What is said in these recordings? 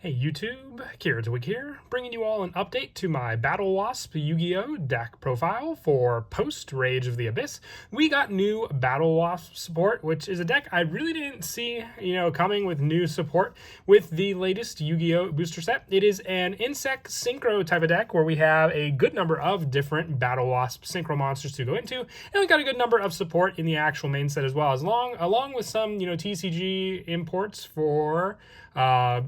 Hey YouTube, Kiritwig here, bringing you all an update to my Battlewasp Yugioh deck profile for post-Rage of the Abyss. We got new Battlewasp support, which is a deck I really didn't see, coming with new support with the latest Yu-Gi-Oh booster set. It is an insect synchro type of deck where we have a good number of different Battlewasp synchro monsters to go into, and we got a good number of support in the actual main set as well, along with some, TCG imports for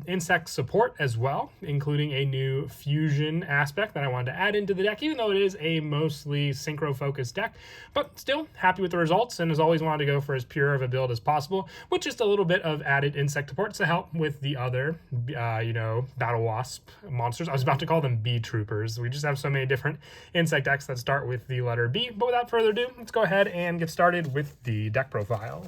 insect support as well, including a new fusion aspect that I wanted to add into the deck, even though it is a mostly synchro focused deck. But still happy with the results, and as always wanted to go for as pure of a build as possible with just a little bit of added insect support to help with the other Battlewasp monsters. I was about to call them bee troopers. We just have so many different insect decks that start with the letter B. But without further ado, let's go ahead and get started with the deck profile.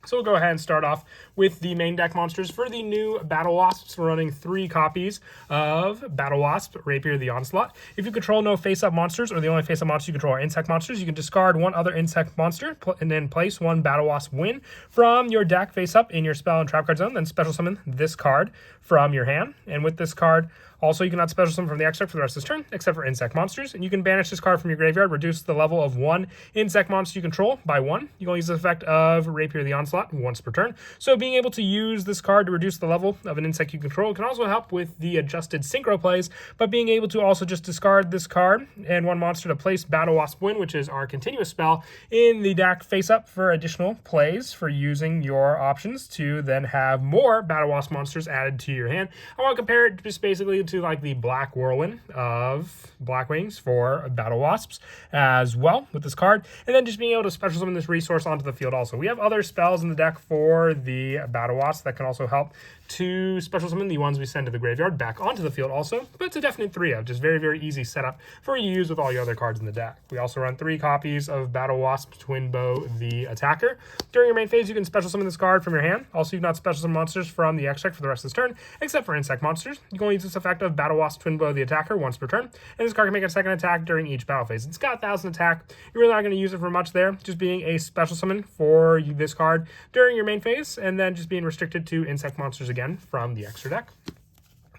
So we'll go ahead and start off with the main deck monsters. For the new Battlewasps, we're running 3 copies of Battlewasp Rapier the Onslaught. If you control no face-up monsters, or the only face-up monsters you control are insect monsters, you can discard one other insect monster and then place one Battlewasp win from your deck face-up in your spell and trap card zone, then special summon this card from your hand. And with this card, also, you cannot special summon from the extract for the rest of this turn, except for insect monsters. And you can banish this card from your graveyard, reduce the level of one insect monster you control by 1. You can use the effect of Rapier the Onslaught once per turn. So being able to use this card to reduce the level of an insect you control can also help with the adjusted synchro plays, but being able to also just discard this card and one monster to place Battlewasp Win, which is our continuous spell, in the deck face up for additional plays for using your options to then have more Battlewasp monsters added to your hand. I want to compare it just basically to like the Black Whirlwind of Blackwings for Battlewasps as well with this card, and then just being able to special summon this resource onto the field also. We have other spells in the deck for the Battlewasps that can also help to special summon the ones we send to the graveyard back onto the field also, but it's a definite 3 of, just very, very easy setup for you to use with all your other cards in the deck. We also run 3 copies of Battlewasp Twin Bow the Attacker. During your main phase, you can special summon this card from your hand. Also, you cannot special summon monsters from the extract for the rest of this turn, except for insect monsters. You can only use this effect of Battlewasp Twin Bow the Attacker once per turn, and this card can make a second attack during each battle phase. It's got 1,000 attack. You're really not going to use it for much there, just being a special summon for this card during your main phase, and then just being restricted to insect monsters again from the extra deck.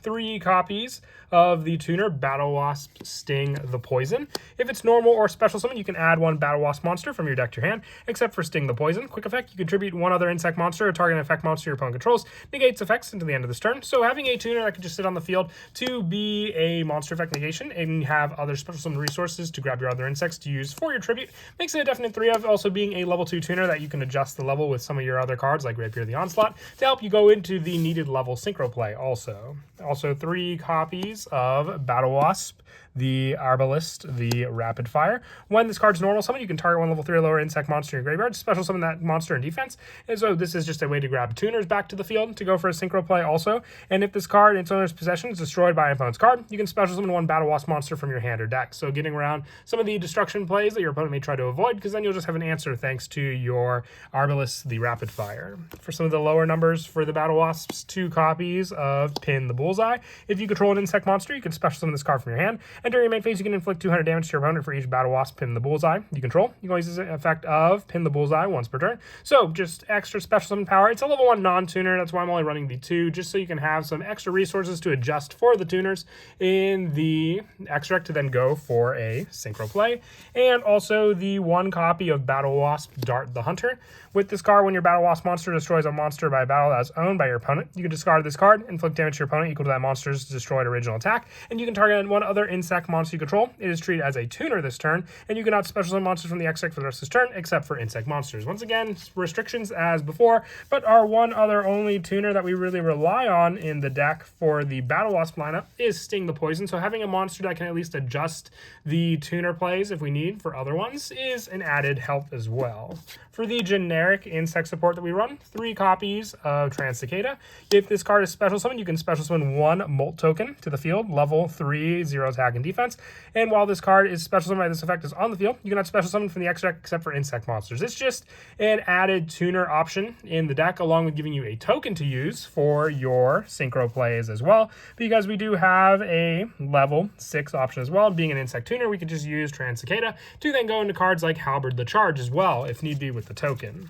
3 copies of the tuner Battlewasp Sting the Poison. If it's normal or special summon, you can add 1 Battlewasp monster from your deck to your hand, except for Sting the Poison. Quick effect, you contribute 1 other insect monster or target effect monster your opponent controls, negates effects until the end of this turn. So having a tuner that can just sit on the field to be a monster effect negation and have other special summon resources to grab your other insects to use for your tribute makes it a definite 3 of. Also being a level 2 tuner that you can adjust the level with some of your other cards like Rapier the Onslaught to help you go into the needed level synchro play also. Also 3 copies of Battlewasp the Arbalist the Rapid Fire. When this card's normal summon, you can target 1 level 3 or lower insect monster in your graveyard, special summon that monster in defense. And so this is just a way to grab tuners back to the field to go for a synchro play also. And if this card in its owner's possession is destroyed by an opponent's card, you can special summon 1 Battlewasp monster from your hand or deck. So getting around some of the destruction plays that your opponent may try to avoid, because then you'll just have an answer thanks to your Arbalist the Rapid Fire. For some of the lower numbers for the Battlewasps, 2 copies of Pin the Bullseye. If you control an insect monster, you can special summon this card from your hand, and during your main phase, you can inflict 200 damage to your opponent for each Battlewasp Pin the Bullseye you control. You can use the effect of Pin the Bullseye once per turn. So just extra special summon power. It's a level 1 non-tuner. That's why I'm only running the 2, just so you can have some extra resources to adjust for the tuners in the extract to then go for a synchro play. And also the 1 copy of Battlewasp Dart the Hunter. With this card, when your Battlewasp monster destroys a monster by a battle that is owned by your opponent, you can discard this card, inflict damage to your opponent equal to that monster's destroyed original attack, and you can target 1 other insect monster you control. It is treated as a tuner this turn, and you cannot special summon monsters from the extract for the rest of this turn, except for insect monsters. Once again, restrictions as before, but our 1 other only tuner that we really rely on in the deck for the Battlewasp lineup is Sting the Poison. So having a monster that can at least adjust the tuner plays if we need for other ones is an added help as well. For the generic insect support that we run, 3 copies of Transcicada. If this card is special summon, you can special summon 1 Molt token to the field, level 3, 0 attack and defense. And while this card is special summoned by this effect is on the field, you cannot special summon from the extract except for insect monsters. It's just an added tuner option in the deck, along with giving you a token to use for your synchro plays as well, because we do have a level 6 option as well. Being an insect tuner, we could just use Transcicada to then go into cards like Halberd the Charge as well, if need be with the token.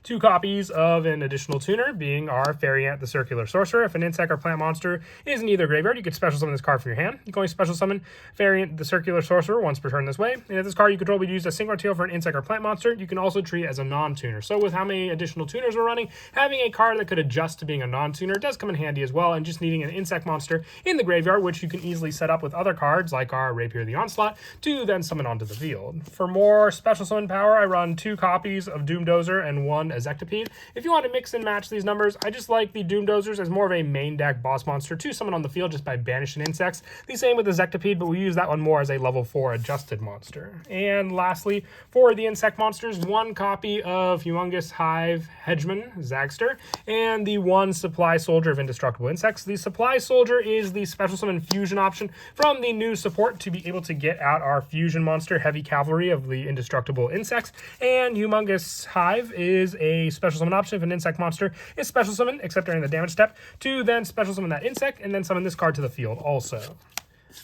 2 copies of an additional tuner, being our Fairy Ant, the Circular Sorcerer. If an insect or plant monster is in either graveyard, you can special summon this card from your hand. You can only special summon Fairy Ant, the Circular Sorcerer once per turn this way. And if this card you control would use a single tail for an insect or plant monster, you can also treat it as a non-tuner. So with how many additional tuners we're running, having a card that could adjust to being a non-tuner does come in handy as well, and just needing an insect monster in the graveyard, which you can easily set up with other cards like our Rapier the Onslaught to then summon onto the field. For more special summon power, I run 2 copies of Doomdozer and 1 Ezectipede. If you want to mix and match these numbers, I just like the Doomdozers as more of a main deck boss monster to summon on the field just by banishing insects. The same with Ezectipede, but we use that one more as a level 4 adjusted monster. And lastly, for the insect monsters, 1 copy of Humongous Hive Hedgeman Zagster and the 1 Supply Soldier of Indestructible Insects. The Supply Soldier is the special summon fusion option from the new support to be able to get out our fusion monster, Heavy Cavalry of the Indestructible Insects. And Humongous Hive is a special summon option if an insect monster is special summoned, except during the damage step, to then special summon that insect and then summon this card to the field also.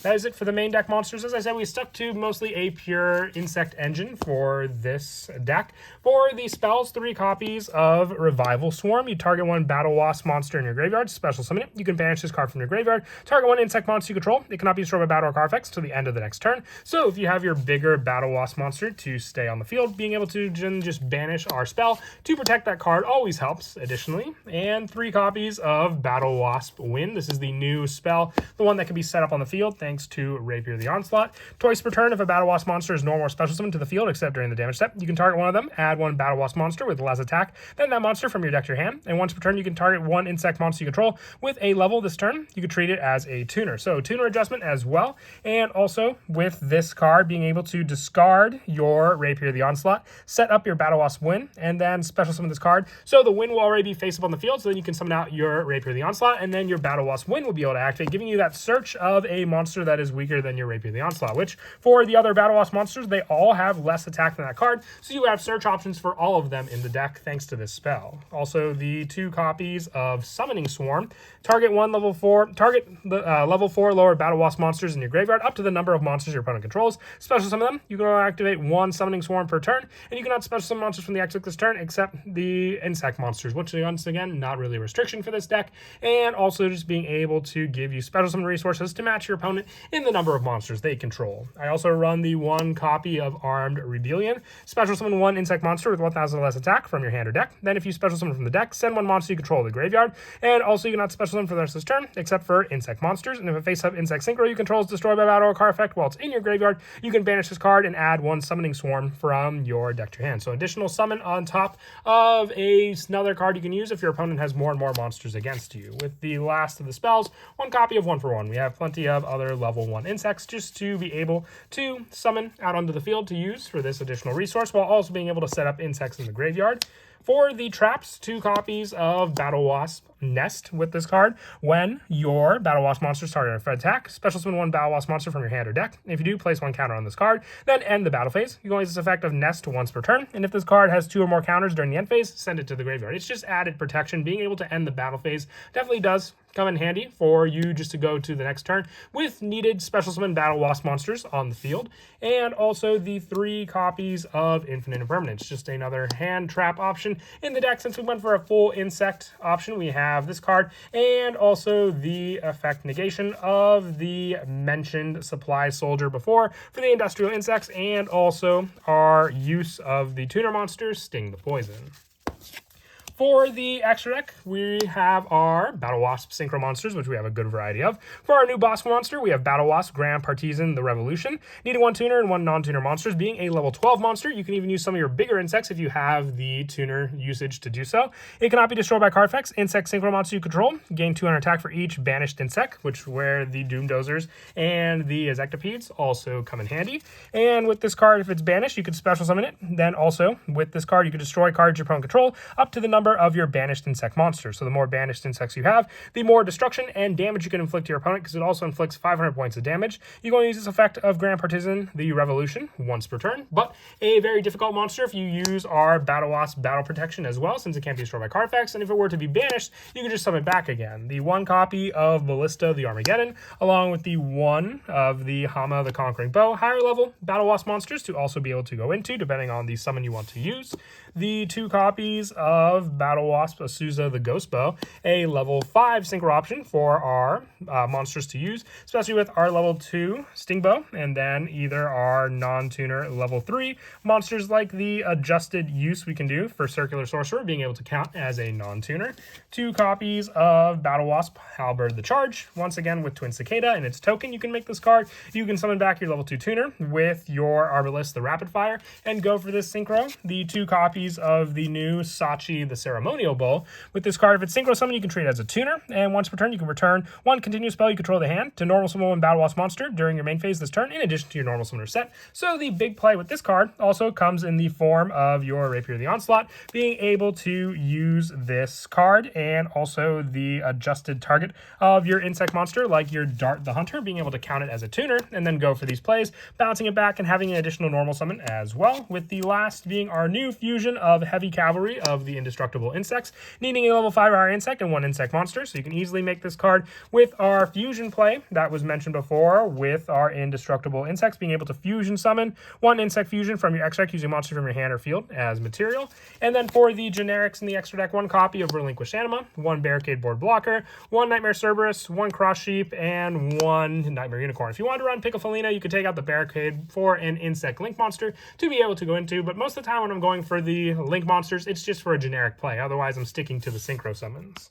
That is it for the main deck monsters. As I said, we stuck to mostly a pure insect engine for this deck. For the spells, 3 copies of Revival Swarm. You target 1 Battlewasp monster in your graveyard, special summon it. You can banish this card from your graveyard. Target 1 insect monster you control. It cannot be destroyed by battle or card effects till the end of the next turn. So if you have your bigger Battlewasp monster to stay on the field, being able to just banish our spell to protect that card always helps additionally. And 3 copies of Battlewasp Win. This is the new spell, the one that can be set up on the field thanks to Rapier the Onslaught. Twice per turn, if a Battlewasp monster is normal or special summoned to the field except during the damage step, you can target one of them, add 1 Battlewasp monster with the last attack, then that monster from your deck to your hand. And once per turn, you can target 1 insect monster you control with a level this turn. You can treat it as a tuner. So tuner adjustment as well. And also with this card, being able to discard your Rapier the Onslaught, set up your Battlewasp Win, and then special summon this card. So the Win will already be face up on the field, so then you can summon out your Rapier the Onslaught, and then your Battlewasp Win will be able to activate, giving you that search of a monster that is weaker than your Rapier the Onslaught, which for the other Battlewasp monsters, they all have less attack than that card, so you have search options for all of them in the deck thanks to this spell. Also, the 2 copies of Summoning Swarm. Target the level 4 lower Battlewasp monsters in your graveyard up to the number of monsters your opponent controls. Special summon them. You can only activate 1 Summoning Swarm per turn, and you cannot special summon monsters from the exit this turn except the insect monsters, which once again, not really a restriction for this deck. And also just being able to give you special summon resources to match your opponent in the number of monsters they control. I also run the 1 copy of Armed Rebellion. Special summon 1 insect monster with 1,000 or less attack from your hand or deck. Then if you special summon from the deck, send 1 monster you control to the graveyard. And also you cannot special summon for the rest of this turn, except for insect monsters. And if a face-up insect synchro you control is destroyed by battle or card effect while it's in your graveyard, you can banish this card and add 1 Summoning Swarm from your deck to your hand. So additional summon on top of another card you can use if your opponent has more and more monsters against you. With the last of the spells, 1 copy of 1 for 1. We have plenty of other level 1 insects just to be able to summon out onto the field to use for this additional resource, while also being able to set up insects in the graveyard. For the traps, 2 copies of Battlewasp Nest with this card. When your Battlewasp monsters target a attack, special summon 1 Battlewasp monster from your hand or deck. If you do, place 1 counter on this card, then end the battle phase. You can only use this effect of Nest once per turn, and if this card has 2 or more counters during the end phase, send it to the graveyard. It's just added protection. Being able to end the battle phase definitely does come in handy for you just to go to the next turn with needed special summon Battlewasp monsters on the field. And also the 3 copies of Infinite Impermanence, just another hand trap option in the deck. Since we went for a full insect option, we have this card and also the effect negation of the mentioned Supply Soldier before for the industrial insects, and also our use of the tuner monsters, Sting the Poison. For the extra deck, we have our Battlewasp Synchro Monsters, which we have a good variety of. For our new boss monster, we have Battlewasp Grand Partisan the Revolution. Needing 1 tuner and 1 non-tuner monsters. Being a level 12 monster, you can even use some of your bigger insects if you have the tuner usage to do so. It cannot be destroyed by card effects. Insect Synchro monster you control. Gain 200 attack for each banished insect, which where the Doomdozers and the Ezectipedes also come in handy. And with this card, if it's banished, you could special summon it. Then also, with this card, you can destroy cards your opponent control up to the number number of your banished insect monsters. So the more banished insects you have, the more destruction and damage you can inflict to your opponent, because it also inflicts 500 points of damage. You can only use this effect of Grand Partisan, the Revolution, once per turn, but a very difficult monster if you use our Battlewasp Battle Protection as well, since it can't be destroyed by card effects, and if it were to be banished, you can just summon it back again. The 1 copy of Ballista the Armageddon, along with the 1 of the Hama the Conquering Bow, higher level Battlewasp monsters to also be able to go into, depending on the summon you want to use. The 2 copies of Battlewasp Azusa the Ghost Bow, a level 5 synchro option for our monsters to use, especially with our level 2 Sting Bow, and then either our non-tuner level 3 monsters like the adjusted use we can do for Circular Sorcerer, being able to count as a non-tuner. 2 copies of Battlewasp Halberd the Charge, once again with Twin Cicada and its token you can make this card. You can summon back your level 2 tuner with your Arbalist the Rapid Fire and go for this synchro. The 2 copies of the new Sachi the Ceremonial Bowl. With this card, if it's synchro summon, you can treat it as a tuner, and once per turn you can return 1 continuous spell you control the hand to normal summon 1 Battlewasp monster during your main phase this turn, in addition to your normal summoner set. So the big play with this card also comes in the form of your Rapier the Onslaught, being able to use this card and also the adjusted target of your insect monster, like your Dart the Hunter, being able to count it as a tuner and then go for these plays, bouncing it back and having an additional normal summon as well, with the last being our new fusion of Heavy Cavalry of the Indestructible Insects, needing a level 5 or higher insect and 1 insect monster. So you can easily make this card with our fusion play that was mentioned before, with our Indestructible Insects, being able to fusion summon 1 insect fusion from your extra deck using monster from your hand or field as material. And then for the generics in the extra deck, 1 copy of Relinquished Anima, 1 Barricade Board Blocker, 1 Nightmare Cerberus, 1 Cross Sheep, and 1 Nightmare Unicorn. If you wanted to run Piccofelina, you could take out the Barricade for an insect link monster to be able to go into, but most of the time when I'm going for the link monsters, it's just for a generic play. Otherwise, I'm sticking to the synchro summons.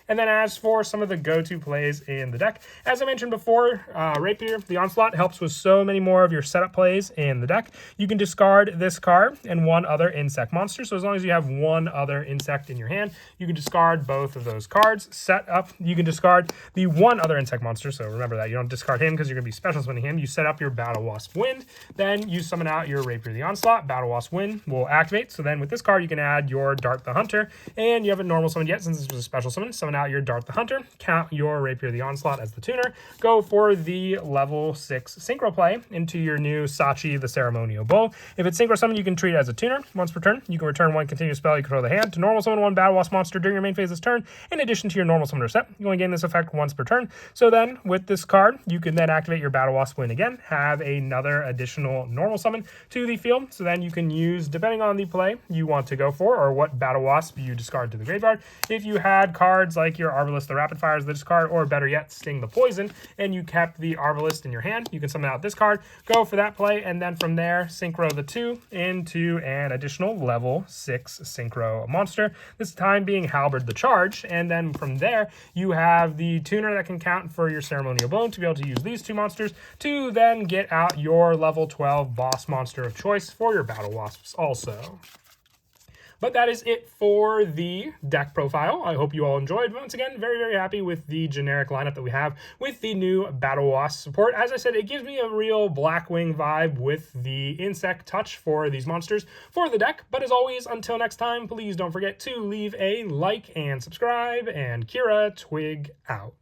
And then as for some of the go-to plays in the deck, as I mentioned before, Rapier the Onslaught helps with so many more of your setup plays in the deck. You can discard this card and 1 other insect monster. So as long as you have 1 other insect in your hand, you can discard both of those cards. Set up, you can discard the 1 other insect monster. So remember that you don't discard him because you're going to be special summoning him. You set up your Battlewasp Wind, then you summon out your Rapier the Onslaught. Battlewasp Wind will activate. So then with this card, you can add your Dart the Hunter, and you haven't normal summoned yet since this was a special summon out your Dart the Hunter, count your Rapier the Onslaught as the tuner, go for the level 6 synchro play into your new Sachi the Ceremonial Bowl. If it's synchro summon, you can treat it as a tuner. Once per turn, you can return 1 continuous spell you control the hand to normal summon 1 Battlewasp monster during your main phase this turn, in addition to your normal summoner set. You only gain this effect once per turn. So then, with this card, you can then activate your Battlewasp Win again, have another additional normal summon to the field. So then you can use, depending on the play you want to go for, or what Battlewasp you discard to the graveyard. If you had cards like your Arbalist the Rapid Fire as the discard, or better yet, Sting the Poison, and you kept the Arbalist in your hand, you can summon out this card, go for that play, and then from there, synchro the 2 into an additional level 6 synchro monster, this time being Halberd the Charge, and then from there, you have the tuner that can count for your Ceremonial Bone to be able to use these 2 monsters to then get out your level 12 boss monster of choice for your Battlewasps also. But that is it for the deck profile. I hope you all enjoyed. Once again, very, very happy with the generic lineup that we have with the new Battlewasp support. As I said, it gives me a real Blackwing vibe with the insect touch for these monsters for the deck. But as always, until next time, please don't forget to leave a like and subscribe. And Kira Twig out.